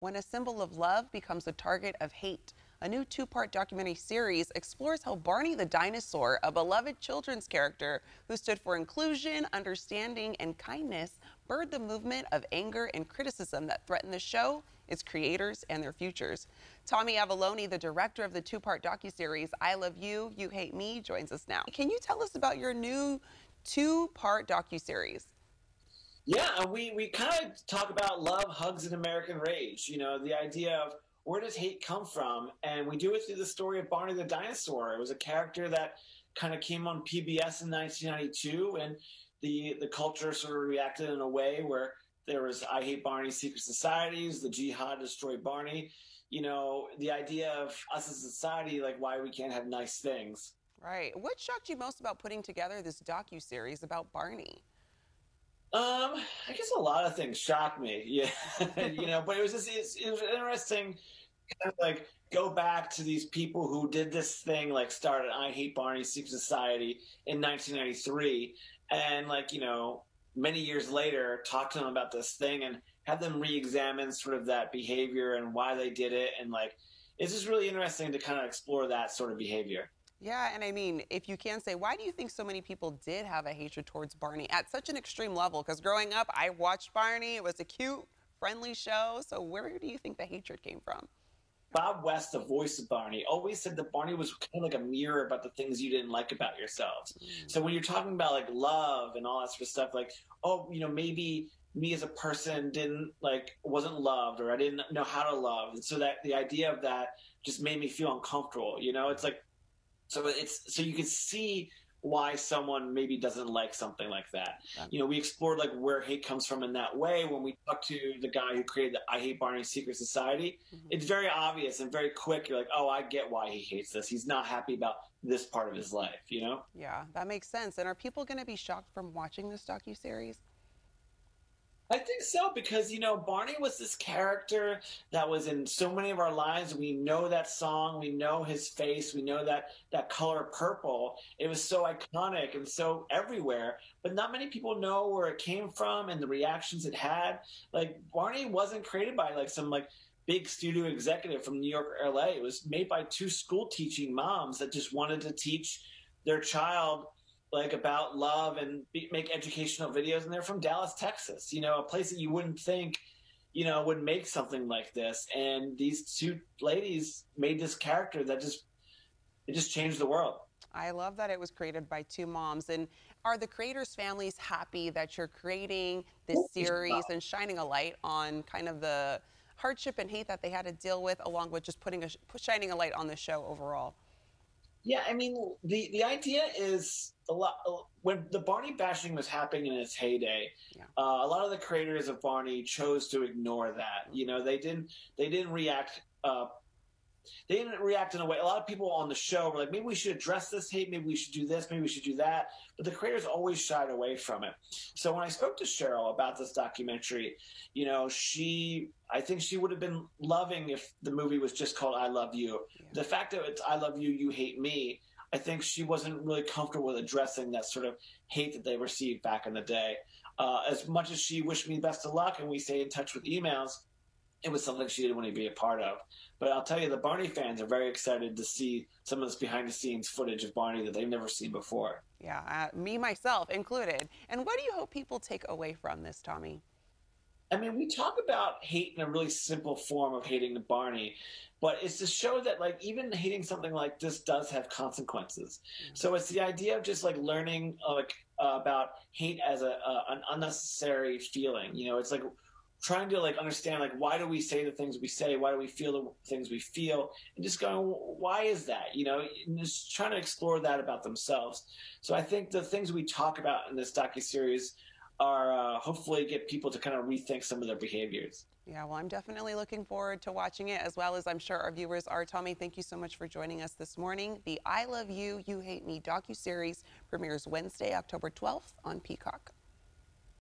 When a symbol of love becomes a target of hate. A new two-part documentary series explores how Barney the dinosaur, a beloved children's character who stood for inclusion, understanding, and kindness, birthed the movement of anger and criticism that threatened the show, its creators, and their futures. Tommy Avalone, the director of the two-part docuseries I Love You, You Hate Me, joins us now. Can you tell us about your new two-part docuseries? Yeah, we kind of talk about love, hugs, and American rage. You know, the idea of where does hate come from? And we do it through the story of Barney the dinosaur. It was a character that kind of came on PBS in 1992, and the culture sort of reacted in a way where there was I Hate Barney secret societies, the jihad destroyed Barney. You know, the idea of us as a society, like why we can't have nice things. Right. What shocked you most about putting together this docuseries about Barney? I guess a lot of things shocked me. Yeah, but it was interesting, kind of like go back to these people who did this thing, like started I Hate Barney Secret Society in 1993, and many years later, talk to them about this thing and have them re-examine sort of that behavior and why they did it, and it's just really interesting to kind of explore that sort of behavior. Yeah, and I mean, if you can say, why do you think so many people did have a hatred towards Barney at such an extreme level? Because growing up, I watched Barney. It was a cute, friendly show. So where do you think the hatred came from? Bob West, the voice of Barney, always said that Barney was kind of like a mirror about the things you didn't like about yourselves. So when you're talking about like love and all that sort of stuff, like, oh, maybe me as a person wasn't loved, or I didn't know how to love. And so that the idea of that just made me feel uncomfortable. It's like, so you can see why someone maybe doesn't like something like that. We explored like where hate comes from in that way when we talked to the guy who created the I Hate Barney Secret Society. It's very obvious and very quick. You're like, oh, I get why he hates this. He's not happy about this part of his life, Yeah, that makes sense. And are people going to be shocked from watching this docuseries? I think so, because Barney was this character that was in so many of our lives. We know that song, we know his face, we know that color purple. It was so iconic and so everywhere, but not many people know where it came from and the reactions it had. Like, Barney wasn't created by some big studio executive from New York or LA. It was made by two school teaching moms that just wanted to teach their child about love and make educational videos, and they're from Dallas, Texas, a place that you wouldn't think, would make something like this. And these two ladies made this character that just changed the world. I love that it was created by two moms. And are the creators' families happy that you're creating this series and shining a light on kind of the hardship and hate that they had to deal with, along with just shining a light on the show overall? Yeah, I mean, the idea is a lot. When the Barney bashing was happening in its heyday, a lot of the creators of Barney chose to ignore that. They didn't react. They didn't react in a way. A lot of people on the show were like, maybe we should address this hate, maybe we should do this, maybe we should do that. But the creators always shied away from it. So when I spoke to Cheryl about this documentary, I think she would have been loving if the movie was just called I Love You. Yeah. The fact that it's I Love You, You Hate Me, I think she wasn't really comfortable with addressing that sort of hate that they received back in the day. As much as she wished me best of luck and we stay in touch with emails, it was something she didn't want to be a part of. But I'll tell you, the Barney fans are very excited to see some of this behind-the-scenes footage of Barney that they've never seen before. Yeah, me, myself included. And what do you hope people take away from this, Tommy? I mean, we talk about hate in a really simple form of hating the Barney, but it's to show that, even hating something like this does have consequences. So it's the idea of just, learning, about hate as an unnecessary feeling. It's trying to understand why do we say the things we say, why do we feel the things we feel, and just going, why is that, and just trying to explore that about themselves. So I think the things we talk about in this docuseries are hopefully get people to kind of rethink some of their behaviors. Yeah, well, I'm definitely looking forward to watching it, as well as I'm sure our viewers are. Tommy, thank you so much for joining us this morning. The I Love You, You Hate Me docuseries premieres Wednesday, October 12th on Peacock.